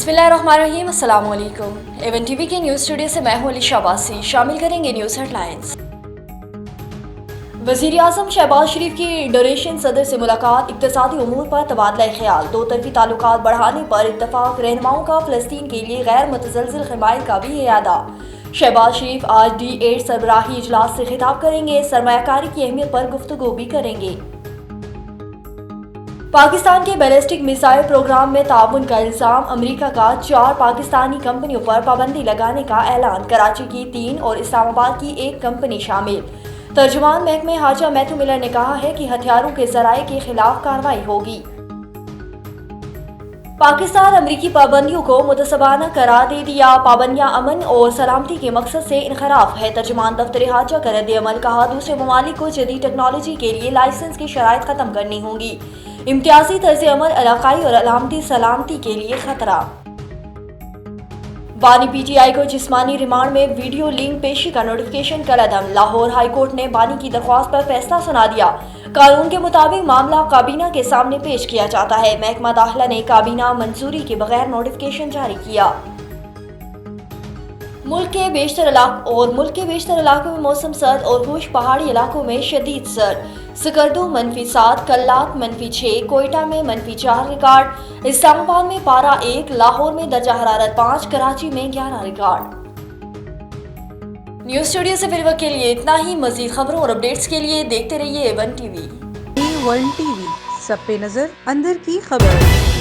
बिस्मिल्लाहिर्रहमानिर्रहीम, अस्सलाम वालेकुम। एवन टीवी के न्यूज़ स्टूडियो से मैं हूं अलीशा बासी। शामिल करेंगे न्यूज़ हेडलाइंस। वज़ीर-ए-आज़म शहबाज शरीफ की डोनेशन सदर से मुलाकात, इक़्तिसादी उमूर पर तबादला ख्याल, दो तरफ़ी ताल्लुकात बढ़ाने पर इत्तफ़ाक़, रहनुमाओं का फ़लस्तीन के लिए गैर मुतज़लज़िल हिमायत का भी इरादा। शहबाज शरीफ आज D8 सरबराही इजलास से खिताब करेंगे, सरमायाकारी की अहमियत पर गुफ्तगू भी करेंगे। पाकिस्तान के बैलिस्टिक मिसाइल प्रोग्राम में ताउन का इल्ज़ाम, अमेरिका का 4 पाकिस्तानी कंपनियों पर पाबंदी लगाने का ऐलान, कराची की 3 और इस्लामाबाद की 1 कंपनी शामिल। तर्जुमान महकमे हाजा मैथ्यू मिलर ने कहा है कि हथियारों के ज़राए के खिलाफ कार्रवाई होगी। पाकिस्तान अमरीकी पाबंदियों को मुतसबाना करार दे दिया, पाबंदियां अमन और सलामती के मकसद से इनखराफ है। तर्जुमान दफ्तर हाजा का रद्द-ए-अमल, कहा दूसरे ममालिक को जदीद टेक्नोलॉजी के लिए लाइसेंस की शराइत खत्म करनी होंगी। इम्तियाजी तर्ज-ए-अमल इलाकाई और अलामती सलामती के लिए खतरा। बानी PTI को जिस्मानी रिमांड में वीडियो लिंक पेशी का नोटिफिकेशन कलअदम, लाहौर हाई कोर्ट ने बानी की दरख्वास्त पर फैसला सुना दिया। कानून के मुताबिक मामला काबीना के सामने पेश किया जाता है। महकमा दाखिला ने काबीना मंजूरी के बगैर नोटिफिकेशन जारी किया। मुल्क के बेशतर इलाकों में मौसम सर्द और खुश्क, पहाड़ी इलाकों में शदीद सर्द। सकरदू -7, कल्लात -6, कोयटा में -4 रिकॉर्ड, इस्लामाबाद में पारा 1, लाहौर में दर्जा हरारत 5, कराची में 11 रिकॉर्ड। न्यूज़ स्टूडियो से फिर वक्त के लिए इतना ही। मजीद खबरों और अपडेट्स के लिए देखते रहिए A1 TV। A1 TV, सब पे नजर, अंदर की खबर।